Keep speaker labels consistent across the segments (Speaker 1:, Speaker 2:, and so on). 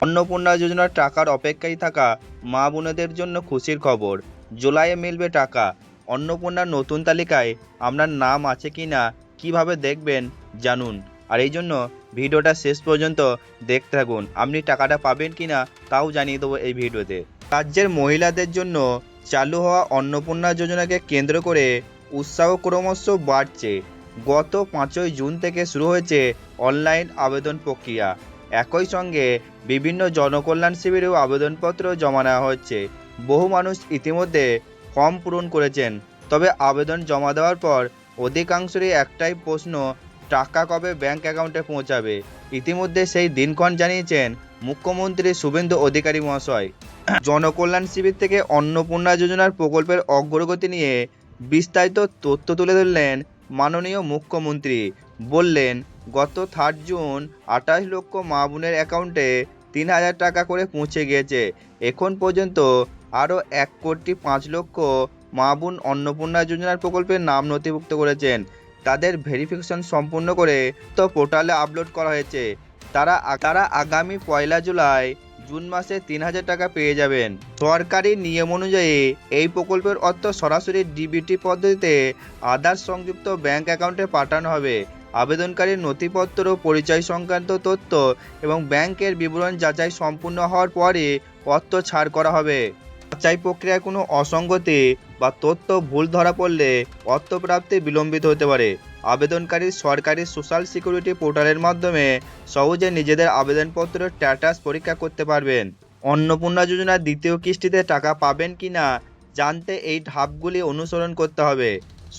Speaker 1: অন্নপূর্ণা যোজনার টাকার অপেক্ষায় থাকা মা বোনেদের জন্য খুশির খবর। জুলাইয়ে মিলবে টাকা। অন্নপূর্ণার নতুন তালিকায় আপনার নাম আছে কি না কীভাবে দেখবেন জানুন। আর এই জন্য ভিডিওটা শেষ পর্যন্ত দেখতে থাকুন। আপনি টাকাটা পাবেন কি না তাও জানিয়ে দেবো এই ভিডিওতে। রাজ্যের মহিলাদের জন্য চালু হওয়া অন্নপূর্ণা যোজনাকে কেন্দ্র করে উৎসাহ ক্রমশ বাড়ছে। গত 5ই জুন থেকে শুরু হয়েছে অনলাইন আবেদন প্রক্রিয়া। একই সঙ্গে বিভিন্ন জনকল্যাণ শিবিরেও আবেদনপত্র জমা নেওয়া হচ্ছে। বহু মানুষ ইতিমধ্যে ফর্ম পূরণ করেছেন। তবে আবেদন জমা দেওয়ার পর অধিকাংশেরই একটাই প্রশ্ন, টাকা কবে ব্যাংক অ্যাকাউন্টে পৌঁছাবে। ইতিমধ্যে সেই দিনক্ষণ জানিয়েছেন মুখ্যমন্ত্রী শুভেন্দু অধিকারী মহাশয়। জনকল্যাণ শিবির থেকে অন্নপূর্ণা যোজনার প্রকল্পের অগ্রগতি নিয়ে বিস্তারিত তথ্য তুলে ধরলেন মাননীয় মুখ্যমন্ত্রী। বললেন, গত 3 জুন 28 লক্ষ মা বোনের অ্যাকাউন্টে 3,000 টাকা করে পৌঁছে গিয়েছে। এখন পর্যন্ত আরও 1,05,00,000 মা বোন অন্নপূর্ণা যোজনার প্রকল্পে নাম নথিভুক্ত করেছেন। তাদের ভেরিফিকেশন সম্পূর্ণ করে তো পোর্টালে আপলোড করা হয়েছে। তারা আগামী 1 জুলাই জুন মাসে 3,000 টাকা পেয়ে যাবেন। সরকারি নিয়ম অনুযায়ী এই প্রকল্পের অর্থ সরাসরি ডিবিটি পদ্ধতিতে আধার সংযুক্ত ব্যাংক অ্যাকাউন্টে পাঠানো হবে। আবেদনকারীর নথিপত্র, পরিচয় সংক্রান্ত তথ্য এবং ব্যাংকের বিবরণ যাচাই সম্পূর্ণ হওয়ার পরে অর্থ ছাড় করা হবে। যাচাই প্রক্রিয়ায় কোনো অসঙ্গতি বা তথ্য ভুল ধরা পড়লে অর্থ প্রাপ্তি বিলম্বিত হতে পারে। আবেদনকারী সরকারি সোশ্যাল সিকিউরিটি পোর্টালের মাধ্যমে সহজে নিজেদের আবেদনপত্রের স্ট্যাটাস পরীক্ষা করতে পারবেন। অন্নপূর্ণা যোজনার দ্বিতীয় কিস্তিতে টাকা পাবেন কি না জানতে এই ধাপগুলি অনুসরণ করতে হবে।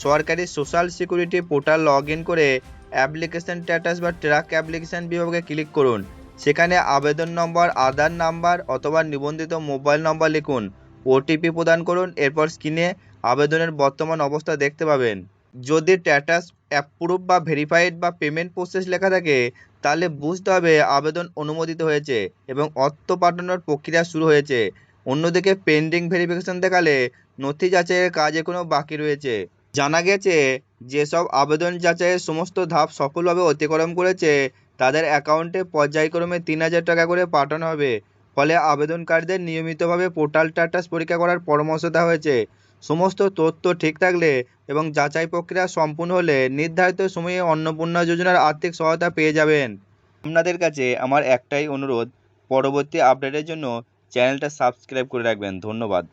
Speaker 1: সরকারি social security portal log in করে অ্যাপ্লিকেশন স্ট্যাটাস বা ট্র্যাক অ্যাপ্লিকেশন বিভাগে ক্লিক করুন। সেখানে আবেদন নম্বর, আধার নাম্বার অথবা নিবন্ধিত মোবাইল নম্বর লিখুন। ওটিপি প্রদান করুন। এরপর স্ক্রিনে আবেদনের বর্তমান অবস্থা দেখতে পাবেন। যদি স্ট্যাটাস অ্যাপ্রুভ বা ভেরিফাইড বা পেমেন্ট প্রসেস লেখা থাকে তাহলে বুঝতে হবে আবেদন অনুমোদিত হয়েছে এবং অর্থ পাঠানোর প্রক্রিয়া শুরু হয়েছে। অন্যদিকে পেন্ডিং ভেরিফিকেশন দেখালে নথি যাচাইয়ের কাজ এখনও বাকি রয়েছে। জানা গেছে যেসব আবেদন যাচাইয়ের সমস্ত ধাপ সফলভাবে অতিক্রম করেছে তাদের অ্যাকাউন্টে পর্যায়ক্রমে 3,000 টাকা করে পাঠানো হবে। ফলে আবেদনকারীদের নিয়মিতভাবে পোর্টাল স্ট্যাটাস পরীক্ষা করার পরামর্শ দেওয়া হয়েছে। সমস্ত তথ্য ঠিক থাকলে এবং যাচাই প্রক্রিয়া সম্পূর্ণ হলে নির্ধারিত সময়ে অন্নপূর্ণা যোজনার আর্থিক সহায়তা পেয়ে যাবেন। আপনাদের কাছে আমার একটাই অনুরোধ, পরবর্তী আপডেটের জন্য চ্যানেলটা সাবস্ক্রাইব করে রাখবেন। ধন্যবাদ।